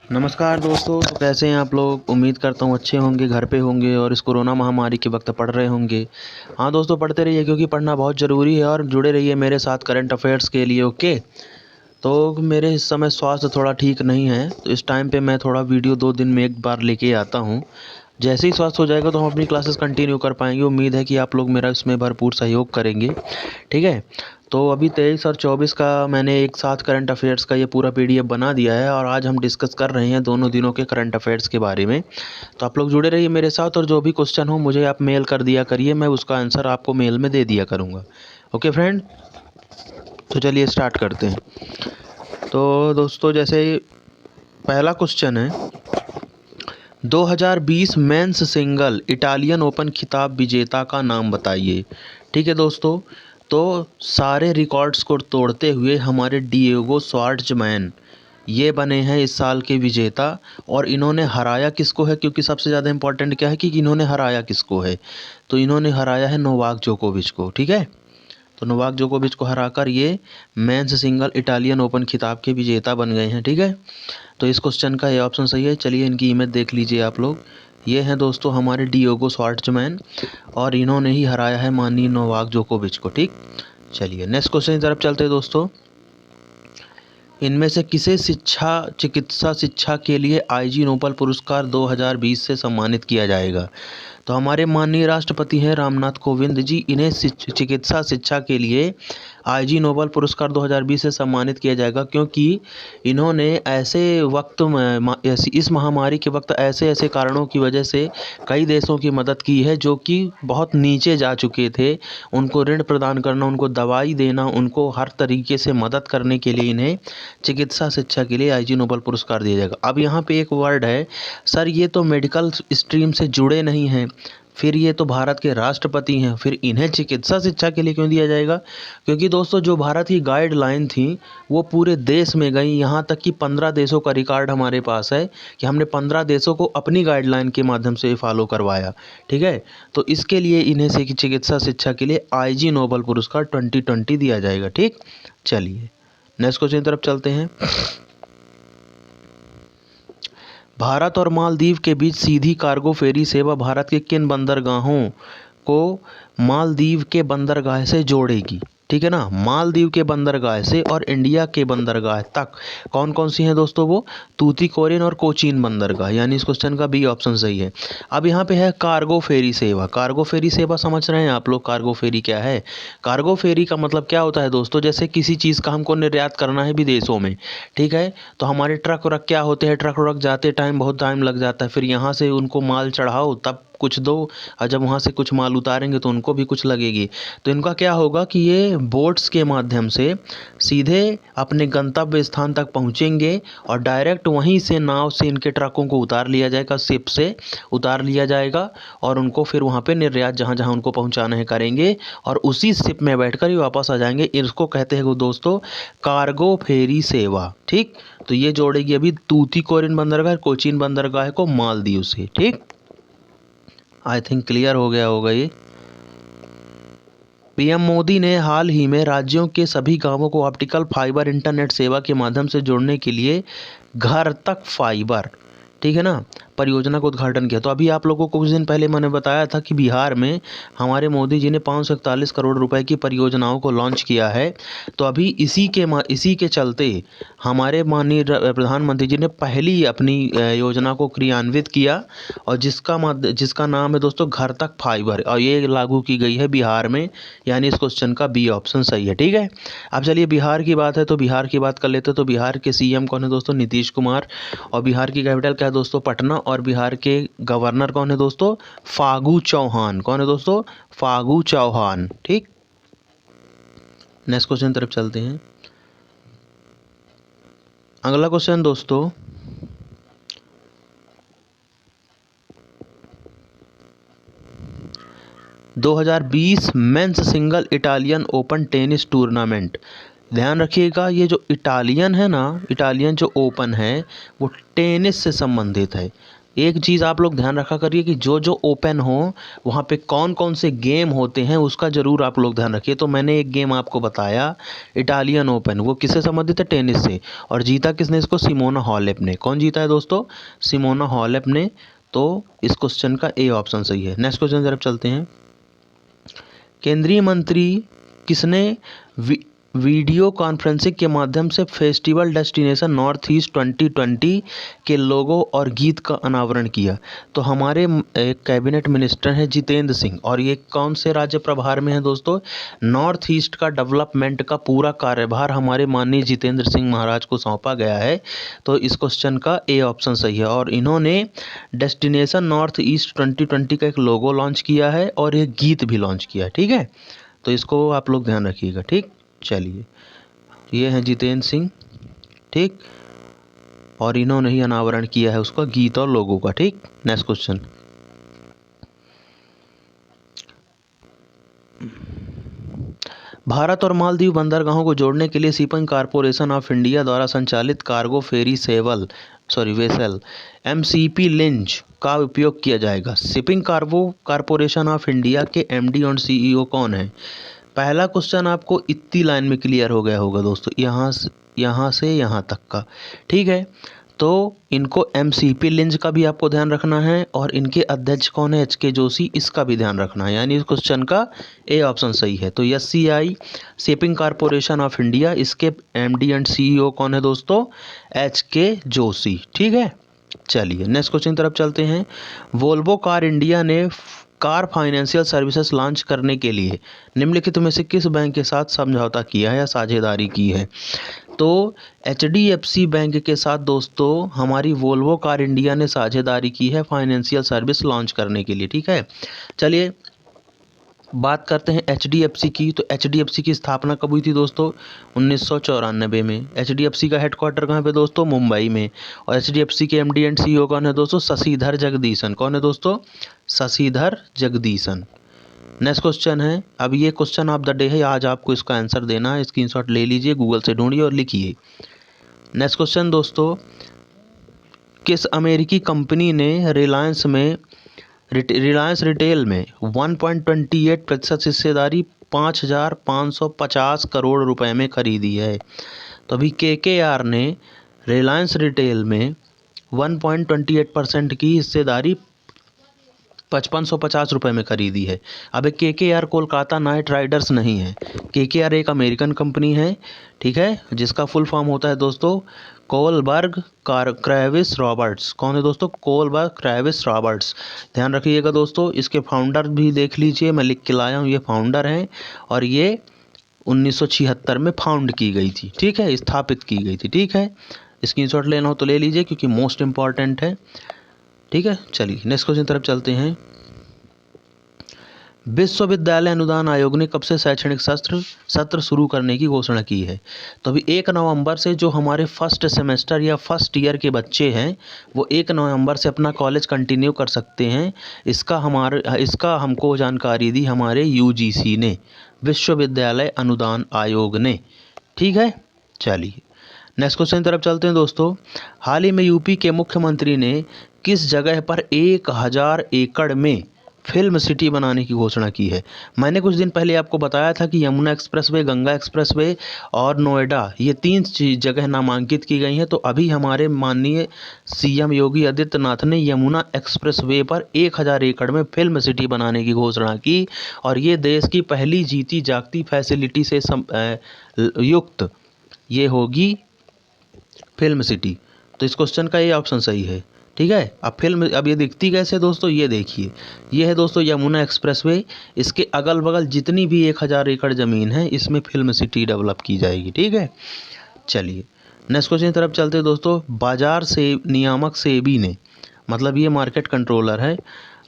नमस्कार दोस्तों। तो कैसे हैं आप लोग? उम्मीद करता हूँ अच्छे होंगे, घर पे होंगे और इस कोरोना महामारी के वक्त पढ़ रहे होंगे। हाँ दोस्तों, पढ़ते रहिए क्योंकि पढ़ना बहुत ज़रूरी है और जुड़े रहिए मेरे साथ करंट अफेयर्स के लिए। ओके। तो मेरे इस समय स्वास्थ्य थोड़ा ठीक नहीं है, तो इस टाइम पे मैं थोड़ा वीडियो 2 दिन में एक बार लेके आता हूँ। जैसे ही स्वास्थ्य हो जाएगा तो हम अपनी क्लासेस कंटिन्यू कर पाएंगे। उम्मीद है कि आप लोग मेरा इसमें भरपूर सहयोग करेंगे। ठीक है। तो अभी 23 और 24 का मैंने एक साथ करंट अफेयर्स का ये पूरा पीडीएफ बना दिया है और आज हम डिस्कस कर रहे हैं दोनों दिनों के करंट अफेयर्स के बारे में। तो आप लोग जुड़े रहिए मेरे साथ और जो भी क्वेश्चन हो मुझे आप मेल कर दिया करिए, मैं उसका आंसर आपको मेल में दे दिया करूँगा। ओके फ्रेंड, तो चलिए स्टार्ट करते हैं। तो दोस्तों, जैसे पहला क्वेश्चन है, 2020 मेंस सिंगल इटालियन ओपन खिताब विजेता का नाम बताइए। ठीक है दोस्तों, तो सारे रिकॉर्ड्स को तोड़ते हुए हमारे डिएगो श्वार्ट्जमैन ये बने हैं इस साल के विजेता। और इन्होंने हराया किसको है, क्योंकि सबसे ज़्यादा इम्पोर्टेंट क्या है कि इन्होंने हराया किसको है। तो इन्होंने हराया है नोवाक जोकोविच को। ठीक है। तो नोवाक जोकोविच को हराकर ये मेंस सिंगल इटालियन ओपन खिताब के विजेता बन गए हैं। ठीक है। तो इस क्वेश्चन का ये ऑप्शन सही है। चलिए इनकी इमेज देख लीजिए आप लोग। ये हैं दोस्तों हमारे डिएगो श्वार्ट्जमैन और इन्होंने ही हराया है माननीय नोवाक जोकोविच को। ठीक। चलिए नेक्स्ट क्वेश्चन की तरफ चलते हैं दोस्तों। इनमें से किसे चिकित्सा शिक्षा के लिए आईजी नोबेल पुरस्कार 2020 से सम्मानित किया जाएगा? तो हमारे माननीय राष्ट्रपति हैं रामनाथ कोविंद जी, इन्हें चिकित्सा शिक्षा के लिए आईजी नोबेल पुरस्कार 2020 से सम्मानित किया जाएगा, क्योंकि इन्होंने ऐसे वक्त में इस महामारी के वक्त ऐसे ऐसे कारणों की वजह से कई देशों की मदद की है जो कि बहुत नीचे जा चुके थे। उनको ऋण प्रदान करना, उनको दवाई देना, उनको हर तरीके से मदद करने के लिए इन्हें चिकित्सा शिक्षा के लिए आईजी नोबेल पुरस्कार दिया जाएगा। अब यहाँ पे एक वर्ड है, सर ये तो मेडिकल स्ट्रीम से जुड़े नहीं हैं, फिर ये तो भारत के राष्ट्रपति हैं, फिर इन्हें चिकित्सा शिक्षा के लिए क्यों दिया जाएगा? क्योंकि दोस्तों जो भारत की गाइडलाइन थी वो पूरे देश में गई, यहाँ तक कि 15 देशों का रिकॉर्ड हमारे पास है कि हमने 15 देशों को अपनी गाइडलाइन के माध्यम से फॉलो करवाया। ठीक है। तो इसके लिए इन्हें से चिकित्सा शिक्षा के लिए आईजी नोबेल पुरस्कार 2020 दिया जाएगा। ठीक। चलिए नेक्स्ट क्वेश्चन की तरफ चलते हैं। भारत और मालदीव के बीच सीधी कार्गो फेरी सेवा भारत के किन बंदरगाहों को मालदीव के बंदरगाह से जोड़ेगी? ठीक है ना, मालदीव के बंदरगाह से और इंडिया के बंदरगाह तक कौन कौन सी हैं दोस्तों? वो तूतीकोरिन और कोचीन बंदरगाह, यानी इस क्वेश्चन का बी ऑप्शन सही है। अब यहाँ पे है कार्गो फेरी सेवा। कार्गो फेरी सेवा समझ रहे हैं आप लोग? कार्गो फेरी क्या है? कार्गो फेरी का मतलब क्या होता है दोस्तों? जैसे किसी चीज़ का हमको निर्यात करना है विदेशों में, ठीक है, तो हमारे ट्रक व्रक क्या होते हैं, ट्रक व्रक जाते टाइम बहुत टाइम लग जाता है, फिर यहाँ से उनको माल चढ़ाओ तब कुछ दो, और जब वहाँ से कुछ माल उतारेंगे तो उनको भी कुछ लगेगी। तो इनका क्या होगा कि ये बोट्स के माध्यम से सीधे अपने गंतव्य स्थान तक पहुँचेंगे और डायरेक्ट वहीं से नाव से इनके ट्रकों को उतार लिया जाएगा, शिप से उतार लिया जाएगा और उनको फिर वहाँ पे निर्यात जहाँ जहाँ उनको पहुँचाना है करेंगे और उसी शिप में बैठकर ही वापस आ जाएंगे। इसको कहते हैं वो दोस्तों कार्गो फेरी सेवा। ठीक। तो ये जोड़ेगी अभी तूतीकोरिन बंदरगाह, कोचीन बंदरगाह को मालदीव से। ठीक। आई थिंक क्लियर हो गया होगा ये। पीएम मोदी ने हाल ही में राज्यों के सभी गांवों को ऑप्टिकल फाइबर इंटरनेट सेवा के माध्यम से जोड़ने के लिए घर तक फाइबर, ठीक है ना, परियोजना का उद्घाटन किया। तो अभी आप लोगों को कुछ दिन पहले मैंने बताया था कि बिहार में हमारे मोदी जी ने 541 करोड़ रुपए की परियोजनाओं को लॉन्च किया है। तो अभी इसी के चलते हमारे माननीय प्रधानमंत्री जी ने पहली अपनी योजना को क्रियान्वित किया और जिसका नाम है दोस्तों घर तक फाइबर, और ये लागू की गई है बिहार में, यानी इस क्वेश्चन का बी ऑप्शन सही है। ठीक है। अब चलिए बिहार की बात है तो बिहार की बात कर लेते हैं। तो बिहार के सीएम कौन है दोस्तों? नीतीश कुमार। और बिहार की कैपिटल क्या है दोस्तों? पटना। और बिहार के गवर्नर कौन है दोस्तों? फागू चौहान। कौन है दोस्तों? फागू चौहान। ठीक। नेक्स्ट क्वेश्चन तरफ चलते हैं। अगला क्वेश्चन दोस्तों, (2020) men's single Italian open tennis tournament. ध्यान रखिएगा ये जो इटालियन है ना, इटालियन जो ओपन है वो टेनिस से संबंधित है। एक चीज़ आप लोग ध्यान रखा करिए कि जो जो ओपन हो वहाँ पे कौन कौन से गेम होते हैं उसका ज़रूर आप लोग ध्यान रखिए। तो मैंने एक गेम आपको बताया इटालियन ओपन, वो किससे संबंधित है? टेनिस से। और जीता किसने इसको? सिमोना हालेप ने। कौन जीता है दोस्तों? सिमोना हालेप ने। तो इस क्वेश्चन का ए ऑप्शन सही है। नेक्स्ट क्वेश्चन की तरफ चलते हैं। केंद्रीय मंत्री किसने वीडियो कॉन्फ्रेंसिंग के माध्यम से फेस्टिवल डेस्टिनेशन नॉर्थ ईस्ट 2020 के लोगो और गीत का अनावरण किया? तो हमारे एक कैबिनेट मिनिस्टर हैं जितेंद्र सिंह, और ये कौन से राज्य प्रभार में है दोस्तों? नॉर्थ ईस्ट का डेवलपमेंट का पूरा कार्यभार हमारे माननीय जितेंद्र सिंह महाराज को सौंपा गया है। तो इस क्वेश्चन का ए ऑप्शन सही है। और इन्होंने डेस्टिनेशन नॉर्थ ईस्ट 2020 का एक लोगो लॉन्च किया है और एक गीत भी लॉन्च किया है। ठीक है, तो इसको आप लोग ध्यान रखिएगा। ठीक, चलिए, ये हैं जितेंद्र सिंह। ठीक, और इन्होंने ही अनावरण किया है उसका, गीत और लोगों का। ठीक, नेक्स्ट क्वेश्चन। भारत और मालदीव बंदरगाहों को जोड़ने के लिए शिपिंग कॉरपोरेशन ऑफ इंडिया द्वारा संचालित कार्गो फेरी वेसल एमसीपी लिंच का उपयोग किया जाएगा। Shipping cargo corporation of India के एमडी और सीईओ कौन है? पहला क्वेश्चन आपको इतनी लाइन में क्लियर हो गया होगा दोस्तों, यहाँ से यहाँ तक का। ठीक है, तो इनको एमसीपी लिंच का भी आपको ध्यान रखना है, और इनके अध्यक्ष कौन है? एचके जोशी, इसका भी ध्यान रखना है। यानी इस क्वेश्चन का ए ऑप्शन सही है। तो SCI shipping corporation of India, इसके एमडी एंड सीईओ कौन है दोस्तों? एचके जोशी। ठीक है, चलिए नेक्स्ट क्वेश्चन की तरफ चलते हैं। वोल्वो कार इंडिया ने कार फाइनेंशियल सर्विसेज लॉन्च करने के लिए निम्नलिखित में से किस बैंक के साथ समझौता किया है या साझेदारी की है? तो एचडीएफसी बैंक के साथ दोस्तों हमारी वोल्वो कार इंडिया ने साझेदारी की है फाइनेंशियल सर्विस लॉन्च करने के लिए। ठीक है, चलिए बात करते हैं एचडीएफसी की। तो एचडीएफसी की स्थापना कब हुई थी दोस्तों? 1994 में। एचडीएफसी का हेडक्वार्टर कहाँ पे दोस्तों? मुंबई में। और एचडीएफसी के एमडी एंड सीईओ कौन है दोस्तों? शशिधर जगदीशन। कौन है दोस्तों? शशिधर जगदीशन। नेक्स्ट क्वेश्चन है, अब ये क्वेश्चन ऑफ द डे है, आज आपको इसका आंसर देना है। स्क्रीनशॉट ले लीजिए, गूगल से ढूंढिए और लिखिए। नेक्स्ट क्वेश्चन दोस्तों, किस अमेरिकी कंपनी ने रिलायंस रिटेल में 1.28% हिस्सेदारी 5,550 करोड़ रुपए में खरीदी है? तो अभी केकेआर ने रिलायंस रिटेल में 1.28% की हिस्सेदारी 5,550 रुपये में खरीदी है। अब केकेआर कोलकाता नाइट राइडर्स नहीं है, केकेआर एक अमेरिकन कंपनी है। ठीक है, जिसका फुल फॉर्म होता है दोस्तों कोलबर्ग क्रेविस रॉबर्ट्स। कौन है दोस्तों? Kohlberg crevice Roberts. ध्यान रखिएगा दोस्तों, इसके फाउंडर भी देख लीजिए, मैं लिख के लाया हूँ, ये फाउंडर हैं, और ये 1976 में फाउंड की गई थी। ठीक है, स्थापित की गई थी। ठीक है, स्क्रीनशॉट लेना हो तो ले लीजिए क्योंकि मोस्ट इंपॉर्टेंट है। ठीक है, चलिए नेक्स्ट क्वेश्चन तरफ चलते हैं। विश्वविद्यालय अनुदान आयोग ने कब से शैक्षणिक सत्र शुरू करने की घोषणा की है? तो अभी 1 नवंबर से जो हमारे फर्स्ट सेमेस्टर या फर्स्ट ईयर के बच्चे हैं वो 1 नवंबर से अपना कॉलेज कंटिन्यू कर सकते हैं। इसका हमको जानकारी दी हमारे यूजीसी ने, विश्वविद्यालय अनुदान आयोग ने। ठीक है, चलिए नेक्स्ट क्वेश्चन की तरफ चलते हैं दोस्तों। हाल ही में यूपी के मुख्यमंत्री ने किस जगह पर 1000 एकड़ में फिल्म सिटी बनाने की घोषणा की है? मैंने कुछ दिन पहले आपको बताया था कि यमुना एक्सप्रेसवे, गंगा एक्सप्रेसवे और नोएडा, ये 3 जगह नामांकित की गई हैं। तो अभी हमारे माननीय सीएम योगी आदित्यनाथ ने यमुना एक्सप्रेसवे पर 1000 एकड़ में फिल्म सिटी बनाने की घोषणा की, और ये देश की पहली जीती जागती फैसिलिटी से युक्त ये होगी फिल्म सिटी। तो इस क्वेश्चन का ये ऑप्शन सही है। ठीक है, अब ये दिखती कैसे दोस्तों? ये देखिए, ये है दोस्तों यमुना एक्सप्रेसवे। इसके अगल बगल जितनी भी 1000 एकड़ ज़मीन है इसमें फिल्म सिटी डेवलप की जाएगी। ठीक है, चलिए नेक्स्ट क्वेश्चन की तरफ चलते हैं दोस्तों। बाजार से नियामक सेबी ने, मतलब ये मार्केट कंट्रोलर है,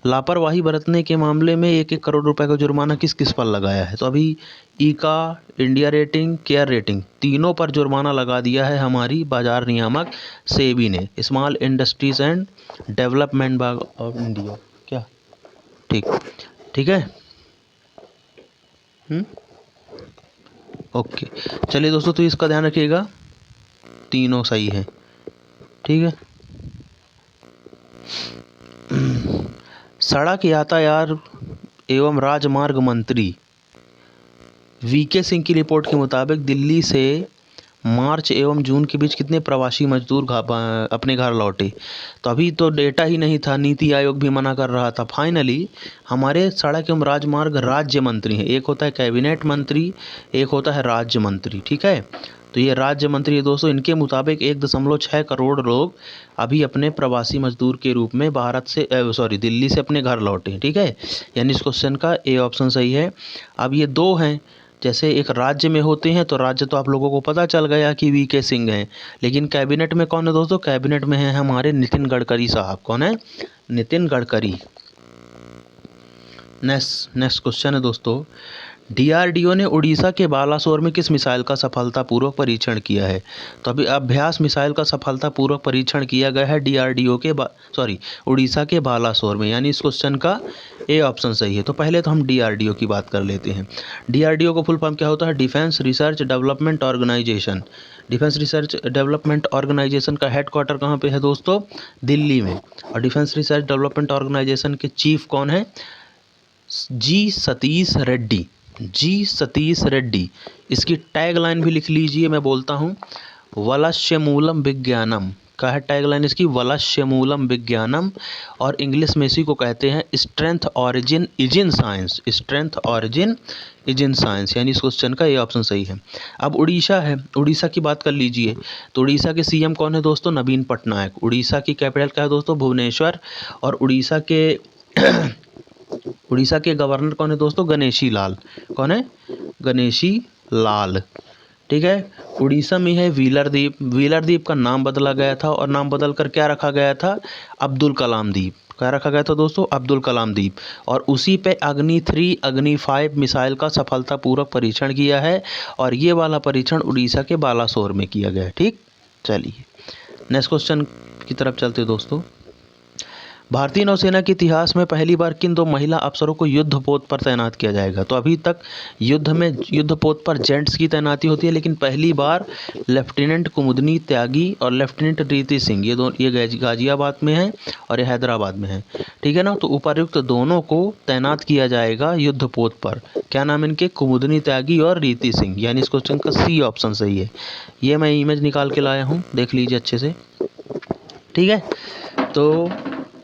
लापरवाही बरतने के मामले में 1-1 करोड़ रुपए का जुर्माना किस किस पर लगाया है? तो अभी ईका, इंडिया रेटिंग, केयर रेटिंग, तीनों पर जुर्माना लगा दिया है हमारी बाजार नियामक सेबी ने। Small industries and development bank of India, क्या? ठीक है। ओके, चलिए दोस्तों, तो इसका ध्यान रखिएगा, तीनों सही है। ठीक है। सड़क यातायात एवं राजमार्ग मंत्री वीके सिंह की रिपोर्ट के मुताबिक दिल्ली से मार्च एवं जून के बीच कितने प्रवासी मजदूर अपने घर लौटे। तो अभी तो डेटा ही नहीं था, नीति आयोग भी मना कर रहा था। फाइनली हमारे सड़क एवं राजमार्ग राज्य मंत्री हैं, एक होता है कैबिनेट मंत्री, एक होता है राज्य मंत्री, ठीक है। तो ये राज्य मंत्री दोस्तों, इनके मुताबिक 1.6 करोड़ लोग अभी अपने प्रवासी मजदूर के रूप में दिल्ली से अपने घर लौटे हैं, ठीक है। यानी इस क्वेश्चन का ए ऑप्शन सही है। अब ये दो हैं, जैसे एक राज्य में होते हैं तो राज्य तो आप लोगों को पता चल गया कि वीके सिंह हैं, लेकिन कैबिनेट में कौन है दोस्तों? कैबिनेट में है हमारे नितिन गडकरी साहब। कौन है? नितिन गडकरी। नेक्स्ट क्वेश्चन है दोस्तों, डीआरडीओ ने उड़ीसा के बालासोर में किस मिसाइल का सफलतापूर्वक परीक्षण किया है? तो अभी अभ्यास मिसाइल का सफलतापूर्वक परीक्षण किया गया है डीआरडीओ के उड़ीसा के बालासोर में, यानी इस क्वेश्चन का ए ऑप्शन सही है। तो पहले तो हम डीआरडीओ की बात कर लेते हैं। डीआरडीओ का फुल फॉर्म क्या होता है? Defence research development organisation. Defence research development organisation का हेडक्वार्टर कहाँ पे है दोस्तों? दिल्ली में। और डिफेंस रिसर्च डेवलपमेंट ऑर्गेनाइजेशन के चीफ कौन है? जी सतीश रेड्डी। जी सतीश रेड्डी। इसकी टैगलाइन भी लिख लीजिए, मैं बोलता हूँ, वलश्यमूलम विज्ञानम। क्या है टैगलाइन इसकी? वलश्यमूलम विज्ञानम। और इंग्लिश में इसी को कहते हैं strength origin is in science. Strength origin is in science, यानी इस क्वेश्चन का ये ऑप्शन सही है। अब उड़ीसा है, उड़ीसा की बात कर लीजिए। तो उड़ीसा के सीएम कौन है दोस्तों? नवीन पटनायक। उड़ीसा की कैपिटल क्या है दोस्तों? भुवनेश्वर। और उड़ीसा के गवर्नर कौन है दोस्तों? गणेशी लाल। कौन है? गणेशी लाल, ठीक है। उड़ीसा में है व्हीलर द्वीप। व्हीलर द्वीप का नाम बदला गया था, और नाम बदल कर क्या रखा गया था? अब्दुल कलाम द्वीप। क्या रखा गया था दोस्तों? अब्दुल कलाम द्वीप। और उसी पे अग्नि 3 अग्नि 5 मिसाइल का सफलतापूर्वक परीक्षण किया है, और ये वाला परीक्षण उड़ीसा के बालासोर में किया गया है, ठीक। चलिए नेक्स्ट क्वेश्चन की तरफ चलते दोस्तों। भारतीय नौसेना के इतिहास में पहली बार किन 2 महिला अफसरों को युद्धपोत पर तैनात किया जाएगा? तो अभी तक युद्धपोत पर जेंट्स की तैनाती होती है, लेकिन पहली बार लेफ्टिनेंट कुमुदनी त्यागी और लेफ्टिनेंट रीति सिंह, ये गाजियाबाद में है और ये हैदराबाद में है, ठीक है ना। तो उपर्युक्त दोनों को तैनात किया जाएगा युद्धपोत पर। क्या नाम इनके? कुमुदनी त्यागी और रीति सिंह, यानी इस क्वेश्चन का सी ऑप्शन सही है। ये मैं इमेज निकाल के लाया हूँ, देख लीजिए अच्छे से, ठीक है। तो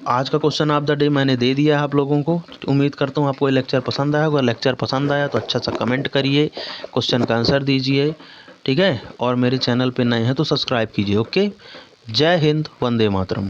आज का क्वेश्चन ऑफ द डे मैंने दे दिया है आप लोगों को। उम्मीद करता हूँ आपको ये लेक्चर पसंद आया होगा। लेक्चर पसंद आया तो अच्छा सा कमेंट करिए, क्वेश्चन का आंसर दीजिए, ठीक है। और मेरे चैनल पे नए हैं तो सब्सक्राइब कीजिए। ओके, जय हिंद, वंदे मातरम।